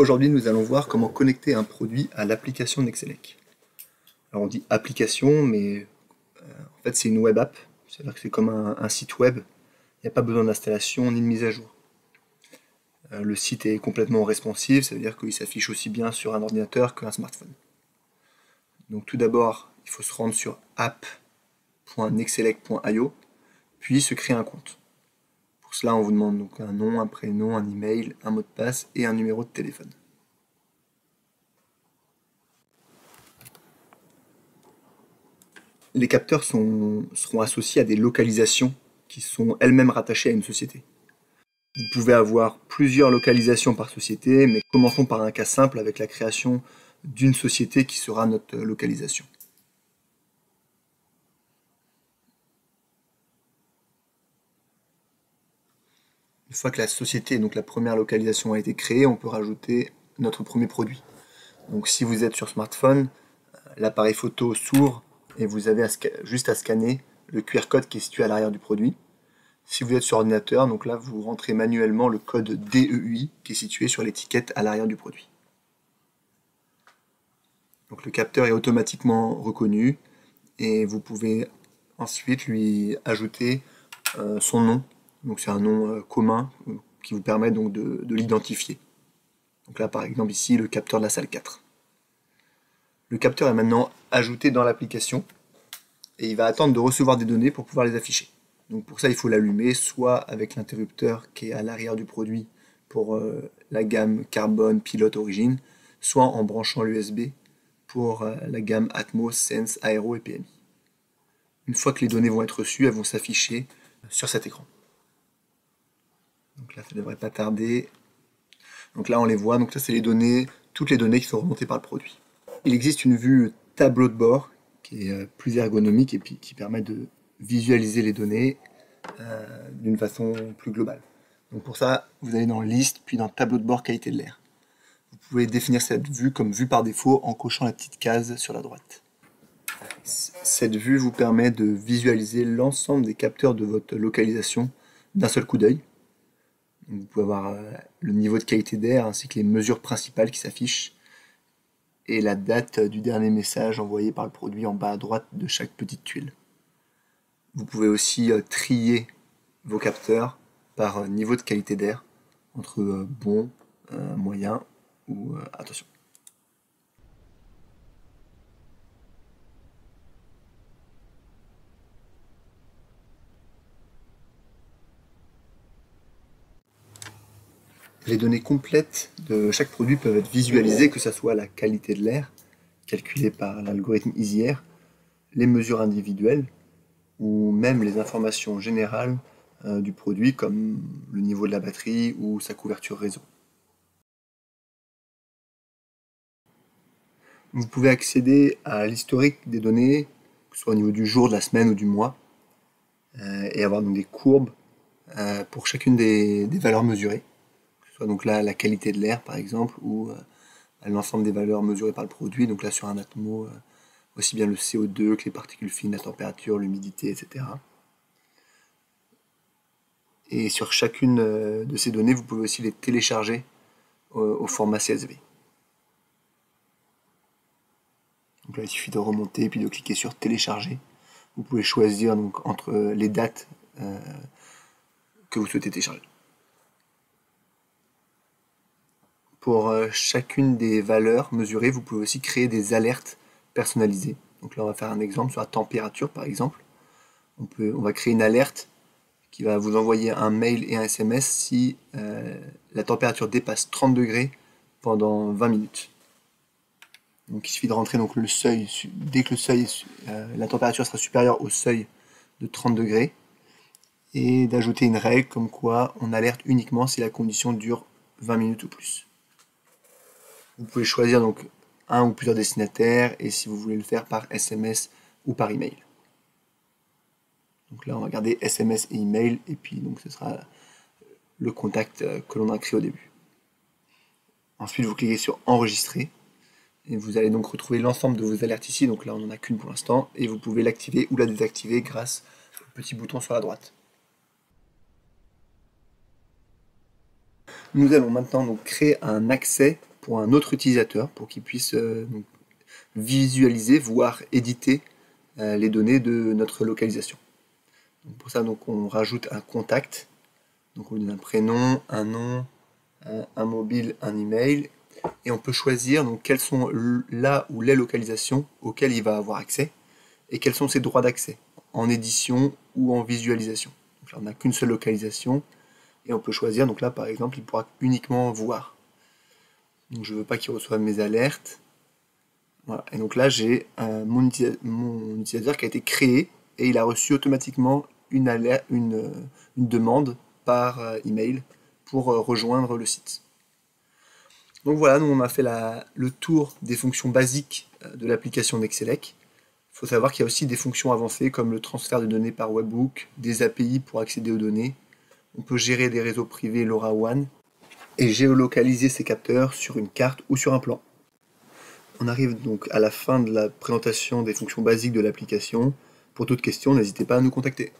Aujourd'hui, nous allons voir comment connecter un produit à l'application Nexelec. Alors on dit application, mais en fait c'est une web app, c'est-à-dire que c'est comme un site web, il n'y a pas besoin d'installation ni de mise à jour. Le site est complètement responsive, ça veut dire qu'il s'affiche aussi bien sur un ordinateur qu'un smartphone. Donc tout d'abord, il faut se rendre sur app.nexelec.io, puis se créer un compte. Pour cela, on vous demande donc un nom, un prénom, un email, un mot de passe et un numéro de téléphone. Les capteurs seront associés à des localisations qui sont elles-mêmes rattachées à une société. Vous pouvez avoir plusieurs localisations par société, mais commençons par un cas simple avec la création d'une société qui sera notre localisation. Une fois que la société, donc la première localisation a été créée, on peut rajouter notre premier produit. Donc si vous êtes sur smartphone, l'appareil photo s'ouvre et vous avez juste à scanner le QR code qui est situé à l'arrière du produit. Si vous êtes sur ordinateur, donc là vous rentrez manuellement le code DEUI qui est situé sur l'étiquette à l'arrière du produit. Donc le capteur est automatiquement reconnu et vous pouvez ensuite lui ajouter son nom. Donc c'est un nom commun qui vous permet donc de l'identifier. Donc là par exemple ici le capteur de la salle 4. Le capteur est maintenant ajouté dans l'application et il va attendre de recevoir des données pour pouvoir les afficher. Donc pour ça il faut l'allumer soit avec l'interrupteur qui est à l'arrière du produit pour la gamme Carbone, Pilote, Origine, soit en branchant l'USB pour la gamme Atmos, Sense, Aero et PMI. Une fois que les données vont être reçues, elles vont s'afficher sur cet écran. Donc là ça ne devrait pas tarder. Donc là on les voit, donc ça c'est les données, toutes les données qui sont remontées par le produit. Il existe une vue tableau de bord qui est plus ergonomique et puis qui permet de visualiser les données d'une façon plus globale. Donc pour ça, vous allez dans Liste, puis dans Tableau de bord qualité de l'air. Vous pouvez définir cette vue comme vue par défaut en cochant la petite case sur la droite. Cette vue vous permet de visualiser l'ensemble des capteurs de votre localisation d'un seul coup d'œil. Vous pouvez avoir le niveau de qualité d'air ainsi que les mesures principales qui s'affichent et la date du dernier message envoyé par le produit en bas à droite de chaque petite tuile. Vous pouvez aussi trier vos capteurs par niveau de qualité d'air, entre bon, moyen ou attention. Les données complètes de chaque produit peuvent être visualisées, que ce soit la qualité de l'air, calculée par l'algorithme EasyAir, les mesures individuelles, ou même les informations générales du produit, comme le niveau de la batterie ou sa couverture réseau. Vous pouvez accéder à l'historique des données, que ce soit au niveau du jour, de la semaine ou du mois, et avoir donc des courbes pour chacune des valeurs mesurées, que ce soit donc là la qualité de l'air par exemple, ou l'ensemble des valeurs mesurées par le produit, donc là sur un Atmo, aussi bien le CO2 que les particules fines, la température, l'humidité, etc. Et sur chacune de ces données, vous pouvez aussi les télécharger au format CSV. Donc là, il suffit de remonter et puis de cliquer sur télécharger. Vous pouvez choisir donc entre les dates que vous souhaitez télécharger. Pour chacune des valeurs mesurées, vous pouvez aussi créer des alertes personnalisées. Donc là, on va faire un exemple sur la température, par exemple. On va créer une alerte qui va vous envoyer un mail et un SMS si la température dépasse 30 degrés pendant 20 minutes. Donc il suffit de rentrer donc le seuil, dès que la température sera supérieure au seuil de 30 degrés, et d'ajouter une règle comme quoi on alerte uniquement si la condition dure 20 minutes ou plus. Vous pouvez choisir donc un ou plusieurs destinataires et si vous voulez le faire par SMS ou par email. Donc là on va garder SMS et email et puis donc ce sera le contact que l'on a créé au début. Ensuite vous cliquez sur enregistrer et vous allez donc retrouver l'ensemble de vos alertes ici, donc là on n'en a qu'une pour l'instant et vous pouvez l'activer ou la désactiver grâce au petit bouton sur la droite. Nous allons maintenant donc créer un accès pour un autre utilisateur, pour qu'il puisse donc, visualiser, voire éditer les données de notre localisation. Donc pour ça, donc, on rajoute un contact. Donc on lui donne un prénom, un nom, un mobile, un email. Et on peut choisir donc, quelles sont là ou les localisations auxquelles il va avoir accès et quels sont ses droits d'accès, en édition ou en visualisation. Donc là, on n'a qu'une seule localisation et on peut choisir, donc là par exemple, il pourra uniquement voir. Donc je ne veux pas qu'il reçoive mes alertes. Voilà. Et donc là, j'ai mon utilisateur qui a été créé et il a reçu automatiquement une demande par email pour rejoindre le site. Donc voilà, nous on a fait le tour des fonctions basiques de l'application Nexcelec. Il faut savoir qu'il y a aussi des fonctions avancées comme le transfert de données par webhook, des API pour accéder aux données. On peut gérer des réseaux privés LoRaWAN et géolocaliser ces capteurs sur une carte ou sur un plan. On arrive donc à la fin de la présentation des fonctions basiques de l'application. Pour toute question, n'hésitez pas à nous contacter.